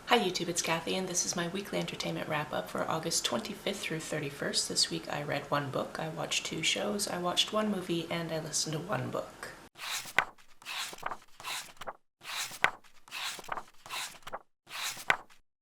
Hi YouTube, it's Kathy, and this is my weekly entertainment wrap-up for August 25th through 31st. This week I read one book, I watched 2 shows, I watched 1 movie, and I listened to 1 book.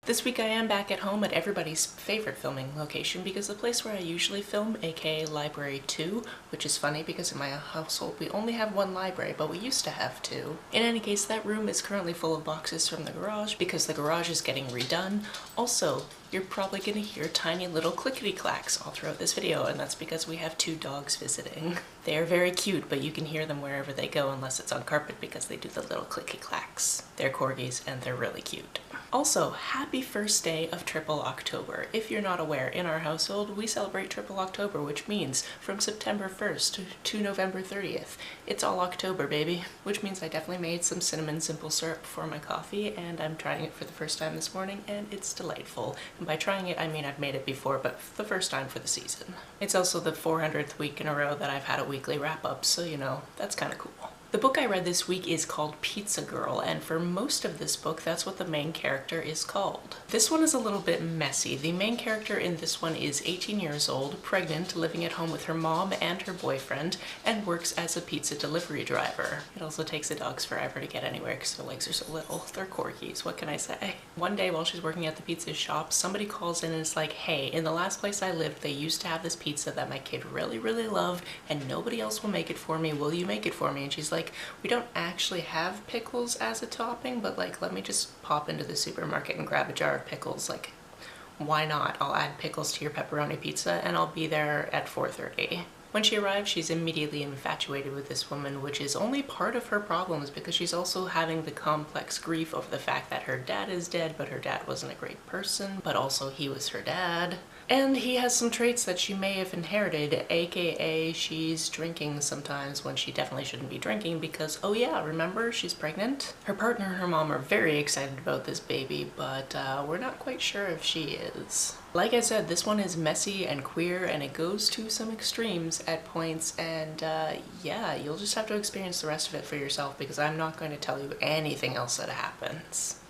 This week I am back at home at everybody's favorite filming location because the place where I usually film, aka Library 2, which is funny because in my household we only have 1 library, but we used to have 2. In any case, that room is currently full of boxes from the garage because the garage is getting redone. Also, you're probably gonna hear tiny little clickety-clacks all throughout this video, and that's because we have 2 dogs visiting. They are very cute, but you can hear them wherever they go unless it's on carpet because they do the little clicky-clacks. They're corgis and they're really cute. Also, happy first day of Triple October. If you're not aware, in our household, we celebrate Triple October, which means from September 1st to November 30th. It's all October, baby. Which means I definitely made some cinnamon simple syrup for my coffee, and I'm trying it for the first time this morning, and it's delightful. And by trying it, I mean I've made it before, but the first time for the season. It's also the 400th week in a row that I've had a weekly wrap-up, so you know, that's kind of cool. The book I read this week is called Pizza Girl, and for most of this book, that's what the main character is called. This one is a little bit messy. The main character in this one is 18 years old, pregnant, living at home with her mom and her boyfriend, and works as a pizza delivery driver. It also takes the dogs forever to get anywhere because their legs are so little. They're corgis, what can I say? One day while she's working at the pizza shop, somebody calls in and is like, hey, in the last place I lived, they used to have this pizza that my kid really, really loved, and nobody else will make it for me. Will you make it for me? And she's like, we don't actually have pickles as a topping, but like, let me just pop into the supermarket and grab a jar of pickles. Like, why not? I'll add pickles to your pepperoni pizza and I'll be there at 4:30. When she arrives, she's immediately infatuated with this woman, which is only part of her problems because she's also having the complex grief over the fact that her dad is dead, but her dad wasn't a great person, but also he was her dad. And he has some traits that she may have inherited, aka she's drinking sometimes when she definitely shouldn't be drinking because, oh yeah, remember, she's pregnant? Her partner and her mom are very excited about this baby, but we're not quite sure if she is. Like I said, this one is messy and queer and it goes to some extremes at points, and yeah, you'll just have to experience the rest of it for yourself because I'm not going to tell you anything else that happens.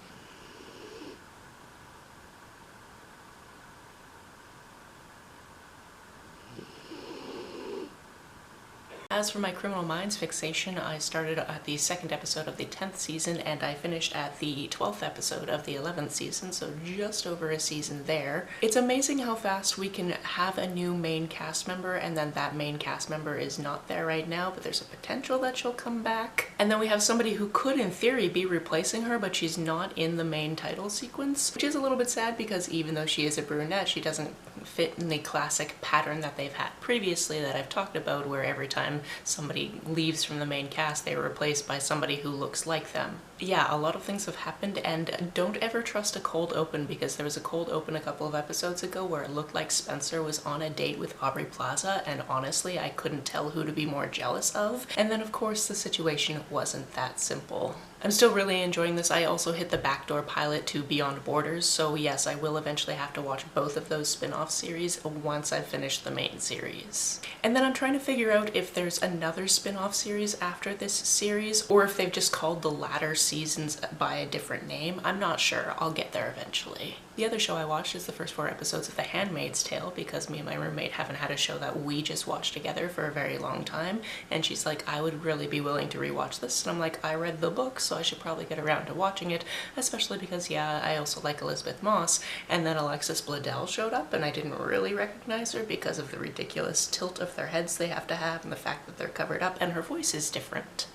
As for my Criminal Minds fixation, I started at the 2nd episode of the 10th season and I finished at the 12th episode of the 11th season, so just over a season there. It's amazing how fast we can have a new main cast member and then that main cast member is not there right now, but there's a potential that she'll come back. And then we have somebody who could in theory be replacing her, but she's not in the main title sequence, which is a little bit sad because even though she is a brunette, she doesn't fit in the classic pattern that they've had previously that I've talked about, where every time somebody leaves from the main cast, they are replaced by somebody who looks like them. Yeah, a lot of things have happened, and don't ever trust a cold open because there was a cold open a couple of episodes ago where it looked like Spencer was on a date with Aubrey Plaza, and honestly, I couldn't tell who to be more jealous of. And then of course the situation wasn't that simple. I'm still really enjoying this. I also hit the backdoor pilot to Beyond Borders, so yes, I will eventually have to watch both of those spin-off series once I've finished the main series. And then I'm trying to figure out if there's another spin-off series after this series, or if they've just called the latter seasons by a different name. I'm not sure. I'll get there eventually. The other show I watched is the first 4 episodes of The Handmaid's Tale because me and my roommate haven't had a show that we just watched together for a very long time, and she's like, I would really be willing to rewatch this, and I'm like, I read the book, so I should probably get around to watching it, especially because, yeah, I also like Elizabeth Moss. And then Alexis Bledel showed up and I didn't really recognize her because of the ridiculous tilt of their heads they have to have and the fact that they're covered up, and her voice is different.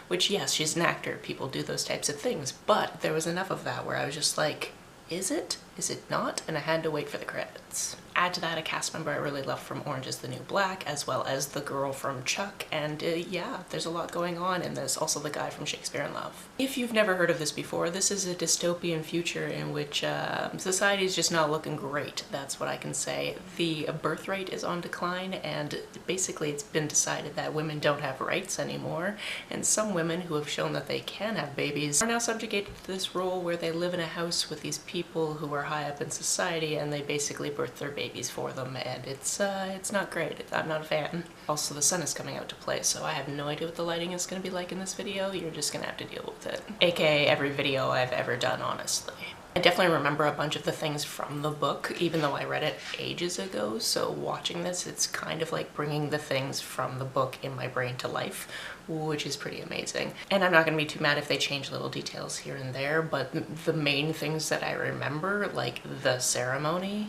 Which, yes, she's an actor, people do those types of things, but there was enough of that where I was just like, is it? Is it not? And I had to wait for the credits. Add to that a cast member I really love from Orange is the New Black, as well as the girl from Chuck, and yeah, there's a lot going on, and there's also the guy from Shakespeare in Love. If you've never heard of this before, this is a dystopian future in which society is just not looking great, that's what I can say. The birth rate is on decline, and basically it's been decided that women don't have rights anymore, and some women who have shown that they can have babies are now subjugated to this role where they live in a house with these people who are high up in society, and they basically birth their babies for them, and it's not great. I'm not a fan. Also, the sun is coming out to play, so I have no idea what the lighting is going to be like in this video. You're just gonna have to deal with it. AKA every video I've ever done, honestly. I definitely remember a bunch of the things from the book, even though I read it ages ago, so watching this, it's kind of like bringing the things from the book in my brain to life, which is pretty amazing. And I'm not going to be too mad if they change little details here and there, but the main things that I remember, like the ceremony,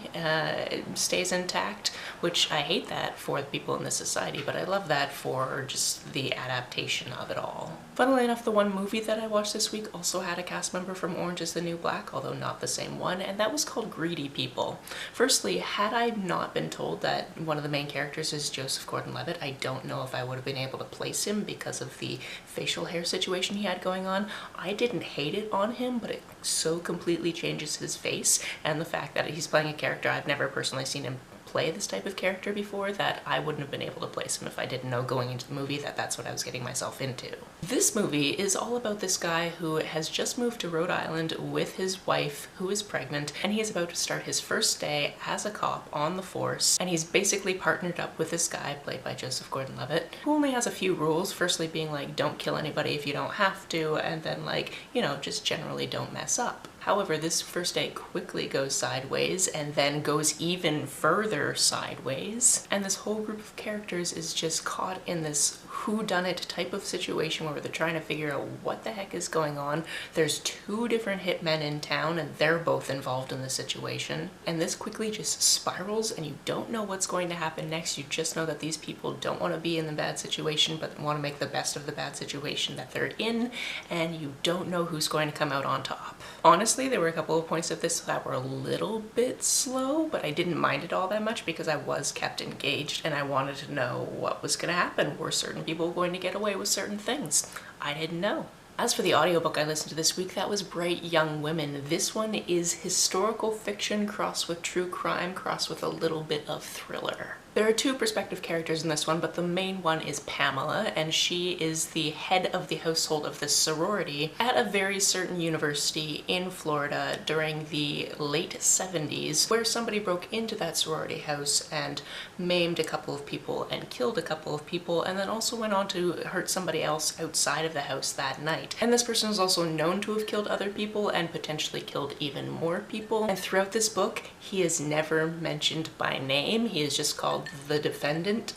stays intact, which I hate that for the people in this society, but I love that for just the adaptation of it all. Funnily enough, the one movie that I watched this week also had a cast member from Orange is the New Black, although not the same one, and that was called Greedy People. Firstly, had I not been told that one of the main characters is Joseph Gordon-Levitt, I don't know if I would have been able to place him because of the facial hair situation he had going on. I didn't hate it on him, but it so completely changes his face, and the fact that he's playing a character I've never personally seen him play this type of character before, that I wouldn't have been able to place him if I didn't know going into the movie that that's what I was getting myself into. This movie is all about this guy who has just moved to Rhode Island with his wife who is pregnant, and he is about to start his first day as a cop on the force, and he's basically partnered up with this guy played by Joseph Gordon-Levitt, who only has a few rules, firstly being like, don't kill anybody if you don't have to, and then like, you know, just generally don't mess up. However, this first day quickly goes sideways and then goes even further sideways. And this whole group of characters is just caught in this whodunit type of situation where they're trying to figure out what the heck is going on. There's two different hitmen in town and they're both involved in the situation. And this quickly just spirals and you don't know what's going to happen next. You just know that these people don't want to be in the bad situation but want to make the best of the bad situation that they're in, and you don't know who's going to come out on top. Honestly, there were a couple of points of this that were a little bit slow, but I didn't mind it all that much because I was kept engaged and I wanted to know what was going to happen. Were certain people going to get away with certain things? I didn't know. As for the audiobook I listened to this week, that was Bright Young Women. This one is historical fiction crossed with true crime, crossed with a little bit of thriller. There are two perspective characters in this one, but the main one is Pamela, and she is the head of the household of this sorority at a very certain university in Florida during the late 70s, where somebody broke into that sorority house and maimed a couple of people and killed a couple of people, and then also went on to hurt somebody else outside of the house that night. And this person is also known to have killed other people and potentially killed even more people. And throughout this book, he is never mentioned by name. He is just called the defendant,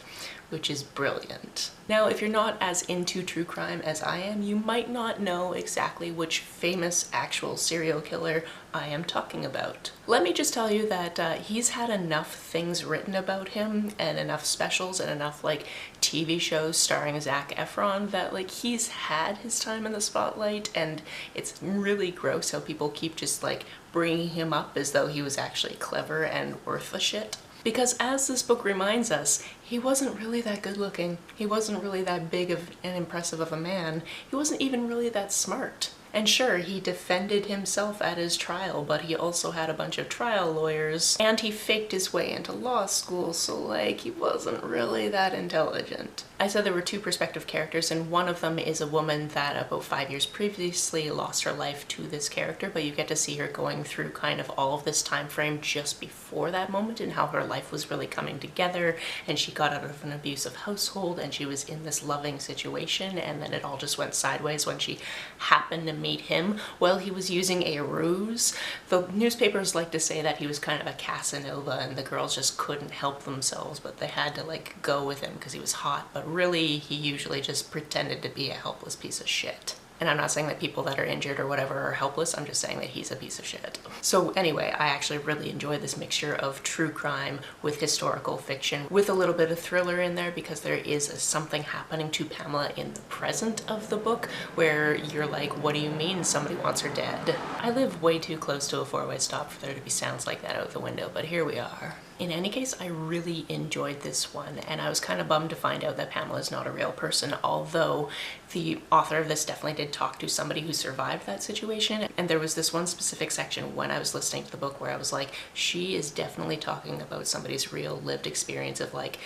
which is brilliant. Now, if you're not as into true crime as I am, you might not know exactly which famous actual serial killer I am talking about. Let me just tell you that he's had enough things written about him and enough specials and enough like TV shows starring Zac Efron that like he's had his time in the spotlight, and it's really gross how people keep just like bringing him up as though he was actually clever and worth a shit. Because as this book reminds us, he wasn't really that good looking. He wasn't really that big of and impressive of a man. He wasn't even really that smart. And sure, he defended himself at his trial, but he also had a bunch of trial lawyers, and he faked his way into law school, so like, he wasn't really that intelligent. I said there were two perspective characters, and one of them is a woman that about 5 years previously lost her life to this character, but you get to see her going through kind of all of this time frame just before that moment and how her life was really coming together, and she got out of an abusive household and she was in this loving situation, and then it all just went sideways when she happened to meet him while he was using a ruse. The newspapers like to say that he was kind of a Casanova and the girls just couldn't help themselves, but they had to like go with him because he was hot, but really he usually just pretended to be a helpless piece of shit. And I'm not saying that people that are injured or whatever are helpless, I'm just saying that he's a piece of shit. So anyway, I actually really enjoy this mixture of true crime with historical fiction, with a little bit of thriller in there, because there is something happening to Pamela in the present of the book where you're like, what do you mean somebody wants her dead? I live way too close to a four-way stop for there to be sounds like that out the window, but here we are. In any case, I really enjoyed this one, and I was kind of bummed to find out that Pamela is not a real person, although the author of this definitely did talk to somebody who survived that situation. And there was this one specific section when I was listening to the book where I was like, she is definitely talking about somebody's real lived experience of like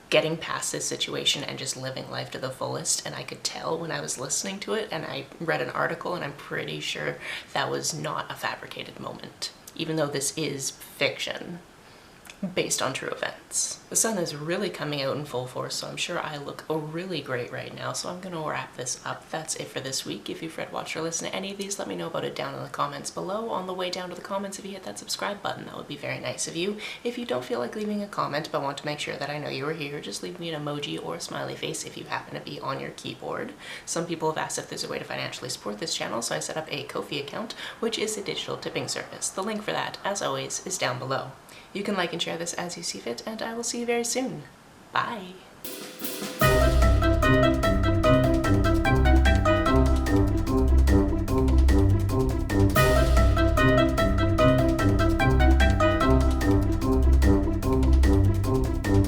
getting past this situation and just living life to the fullest. And I could tell when I was listening to it, and I read an article and I'm pretty sure that was not a fabricated moment, even though this is fiction. based on true events. The sun is really coming out in full force, so I'm sure I look really great right now, so I'm gonna wrap this up. That's it for this week. If you've read, watched, or listened to any of these, let me know about it down in the comments below. On the way down to the comments, if you hit that subscribe button, that would be very nice of you. If you don't feel like leaving a comment but want to make sure that I know you were here, just leave me an emoji or a smiley face if you happen to be on your keyboard. Some people have asked if there's a way to financially support this channel, so I set up a Ko-fi account, which is a digital tipping service. The link for that, as always, is down below. You can like and share this as you see fit, and I will see you very soon. Bye!